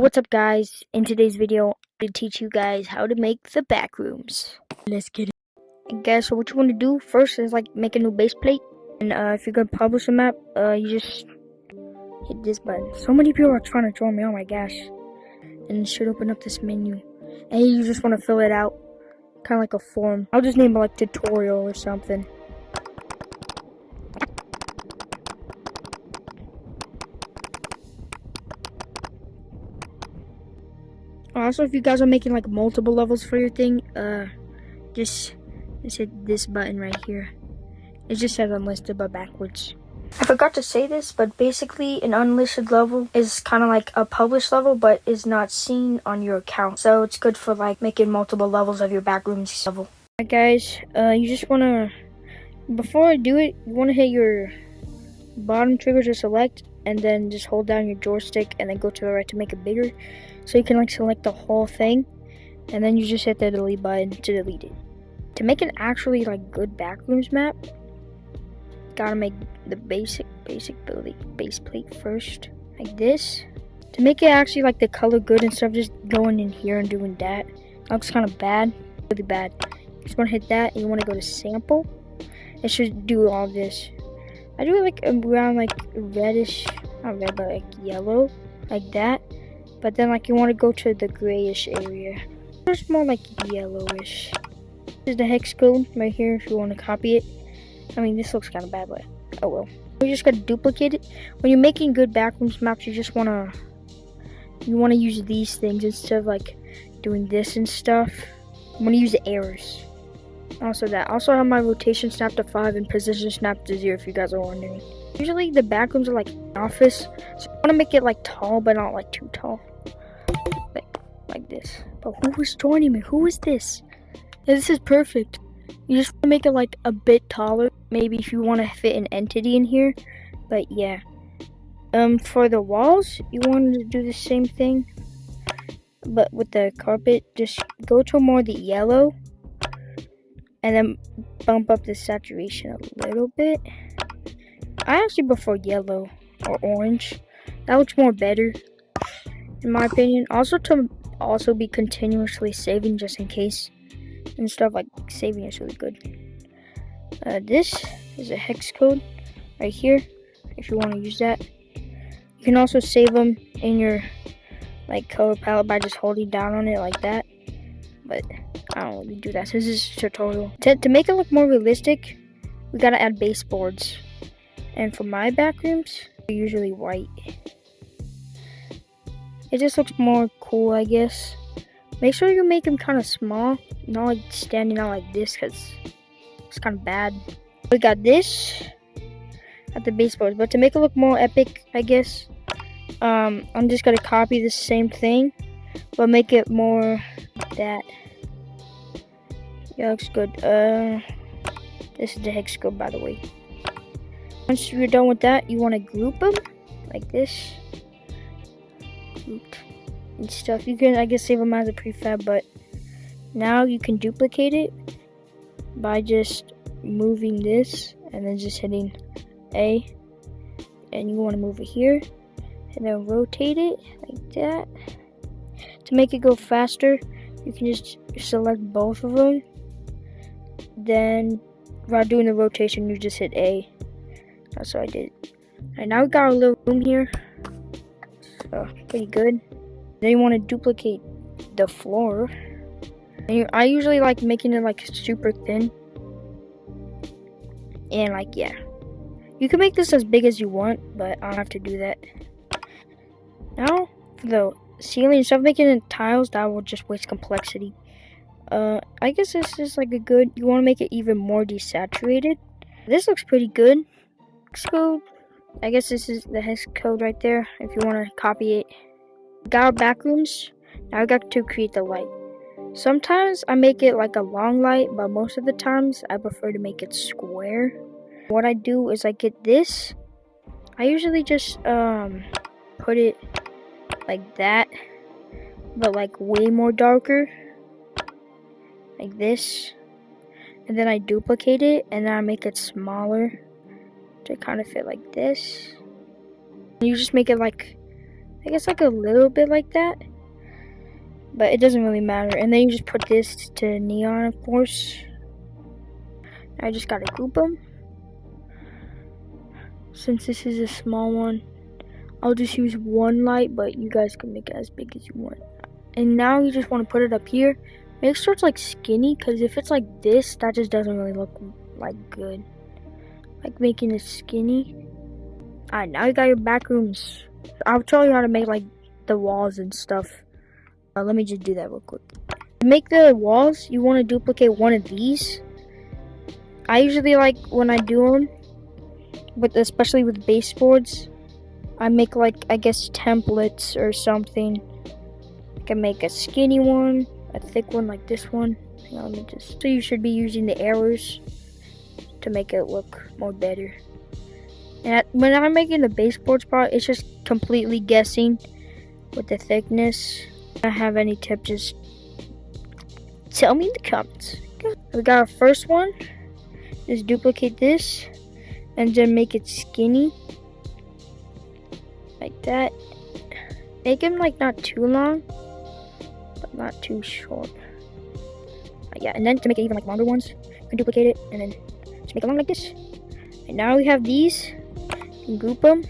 What's up, guys? In today's video, I'm going to teach you guys how to make the backrooms. Let's get it. And guys, so what you want to do first is like make a new base plate. And if you're going to publish a map, you just hit this button. So many people are trying to join me, oh my gosh. And it should open up this menu. And you just want to fill it out, kind of like a form. I'll just name it like tutorial or something. Also, if you guys are making like multiple levels for your thing, just hit this button right here. It just says unlisted but backwards. I forgot to say this, but basically an unlisted level is kind of like a published level but is not seen on your account. So it's good for like making multiple levels of your backrooms level. Alright guys, you just want to, before I do it, you want to hit your bottom trigger to select and then just hold down your joystick and then go to the right to make it bigger. So you can like select the whole thing and then you just hit the delete button to delete it. To make an actually like good backrooms map, gotta make the basic base plate first, like this. To make it actually like the color good instead of just going in here and doing that. That looks kind of bad, really bad. You just want to hit that and you want to go to sample. It should do all this. I do it like around like reddish, not red but like yellow, like that. But then like you want to go to the grayish area. It's more like yellowish. This is the hex code right here if you want to copy it. I mean, this looks kind of bad, but oh well. You just got to duplicate it. When you're making good backrooms maps, you just want to use these things instead of like doing this and stuff. I'm going to use the arrows. Also that. Also I have my rotation snap to 5 and position snap to 0 if you guys are wondering. Usually the backrooms are like office, so I want to make it like tall but not like too tall. Like this. But who is joining me? Who is this? This is perfect. You just want to make it like a bit taller. Maybe if you want to fit an entity in here. But yeah. For the walls, you want to do the same thing. But with the carpet, just go to more the yellow. And then bump up the saturation a little bit. I actually prefer yellow or orange. That looks more better, in my opinion. Also to be continuously saving just in case and stuff, like saving is really good. This is a hex code right here if you want to use that. You can also save them in your like color palette by just holding down on it like that, but I don't really do that, so this is a tutorial. To make it look more realistic, we gotta add baseboards, and for my backrooms they're usually white. It just looks more cool, I guess. Make sure you make them kind of small, not like standing out like this, because it's kind of bad. We got this at the baseboards, but to make it look more epic, I guess, I'm just gonna copy the same thing, but make it more like that. Yeah, looks good. This is the hex code, by the way. Once you're done with that, you want to group them like this. And stuff. You can, I guess, save them as a prefab, but now you can duplicate it by just moving this and then just hitting A, and you want to move it here and then rotate it like that. To make it go faster, you can just select both of them, then while doing the rotation you just hit A. That's what I did. Alright, now we got our little room here, so pretty good. Then you want to duplicate the floor. And I usually like making it like super thin. And like, yeah. You can make this as big as you want, but I don't have to do that. Now, for the ceiling, instead of making it tiles, that will just waste complexity. I guess this is like a good, you want to make it even more desaturated. This looks pretty good. Hex code. I guess this is the hex code right there if you want to copy it. Got our backrooms. Now I got to create the light. Sometimes I make it like a long light, but most of the times I prefer to make it square. What I do is I get this. I usually just put it like that, but like way more darker, like this. And then I duplicate it and then I make it smaller to kind of fit like this. You just make it like I guess like a little bit like that, but it doesn't really matter. And then you just put this to neon, of course. I just gotta group them. Since this is a small one, I'll just use one light, but you guys can make it as big as you want. And now you just want to put it up here. Make sure it's like skinny, because if it's like this, that just doesn't really look like good. Like making it skinny. Alright, now you got your back rooms. I'll tell you how to make like the walls and stuff. Let me just do that real quick. To make the walls, you want to duplicate one of these. I usually like when I do them, especially with baseboards, I make like, I guess, templates or something. I can make a skinny one, a thick one like this one. Let me just. So you should be using the arrows to make it look more better. And when I'm making the baseboards part, it's just completely guessing with the thickness. If I have any tips, just tell me in the comments. We got our first one. Just duplicate this and then make it skinny like that. Make them like not too long, but not too short. Yeah, and then to make it even like longer ones, you can duplicate it and then just make it long like this. And now we have these. You can group them.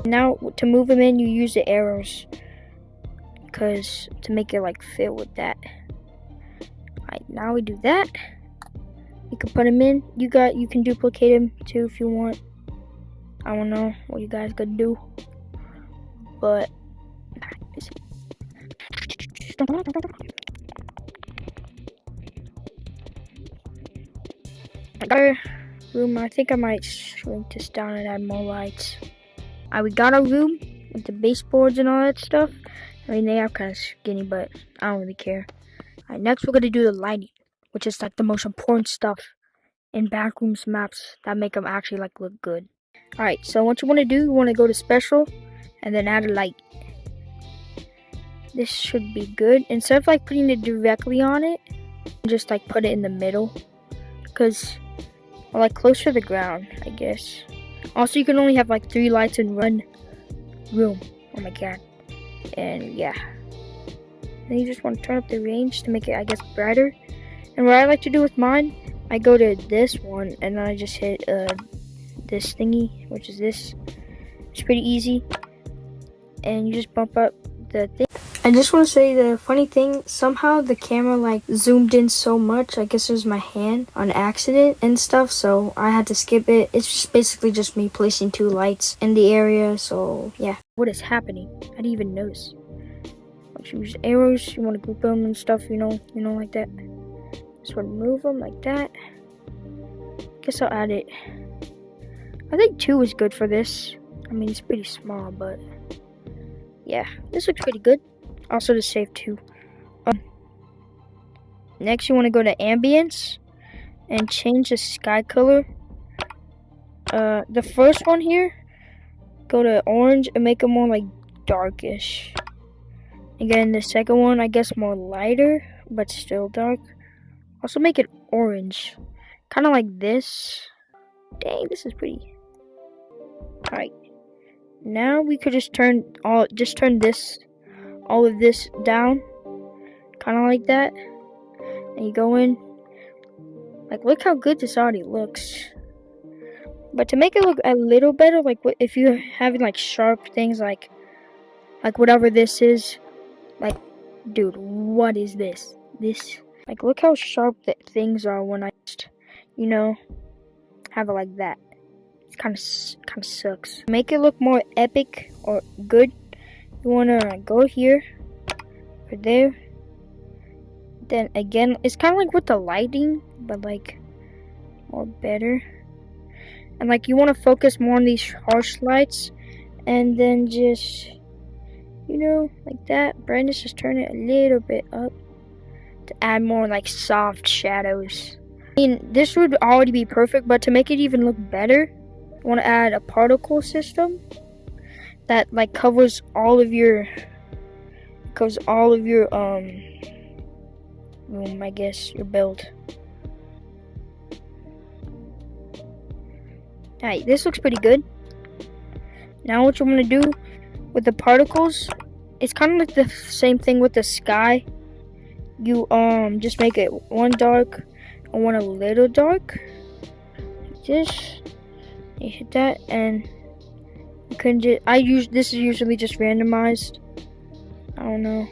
Now to move them in, you use the arrows, because to make it like fit with that. Alright, now we do that. You can put them in. You can duplicate them too if you want. I don't know what you guys gonna do, but I got our room. I think I might shrink this down and add more lights. We got our room with the baseboards and all that stuff. I mean, they are kind of skinny, but I don't really care. Alright, next we're gonna do the lighting, which is like the most important stuff in Backrooms maps that make them actually like look good. Alright, so what you want to do, you want to go to special and then add a light. This should be good. Instead of like putting it directly on it, just like put it in the middle, because like closer to the ground, I guess. Also, you can only have like 3 lights in one room. Oh my god. And yeah, then you just want to turn up the range to make it, I guess, brighter. And what I like to do with mine, I go to this one and then I just hit this thingy, which is this. It's pretty easy, and you just bump up the thing. I just want to say the funny thing, somehow the camera like zoomed in so much. I guess it was my hand on accident and stuff, so I had to skip it. It's just basically just me placing 2 lights in the area. So yeah, what is happening? I didn't even notice. Once you use arrows, you want to group them and stuff, you know, like that. Just want to move them like that. Guess I'll add it. I think 2 is good for this. I mean, it's pretty small, but yeah, this looks pretty good. Also to save 2. Next, you want to go to ambience and change the sky color. The first one here, go to orange and make it more like darkish. Again, the second one, I guess more lighter, but still dark. Also make it orange, kind of like this. Dang, this is pretty. Alright, now we could just turn all of this down, kind of like that. And you go in, like, look how good this already looks. But to make it look a little better, like if you're having like sharp things, like whatever this is, like, dude, what is this? Like, look how sharp the things are when I just, you know, have it like that. It kind of sucks. Make it look more epic or good. You wanna go here or there. Then again, it's kind of like with the lighting, but like more better. And like you want to focus more on these harsh lights, and then just, you know, like that. Brightness, just turn it a little bit up to add more like soft shadows. I mean, this would already be perfect, but to make it even look better, you want to add a particle system that like covers all of your room, I guess, your build. Alright, this looks pretty good. Now what you want to do, with the particles, it's kind of like the same thing with the sky. You just make it one dark and one a little dark. Like this. You hit that and you can just this is usually just randomized. I don't know.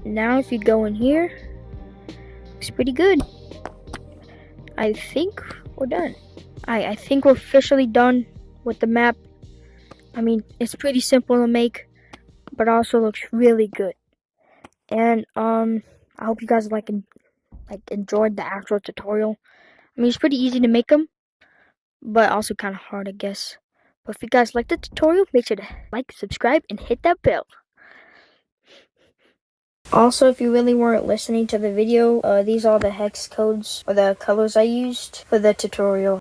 Now if you go in here, looks pretty good. I think we're done. I think we're officially done with the map. I mean, it's pretty simple to make, but also looks really good. And I hope you guys enjoyed the actual tutorial. I mean, it's pretty easy to make them, but also kind of hard, I guess. But if you guys liked the tutorial, make sure to like, subscribe, and hit that bell. Also, if you really weren't listening to the video, these are the hex codes or the colors I used for the tutorial.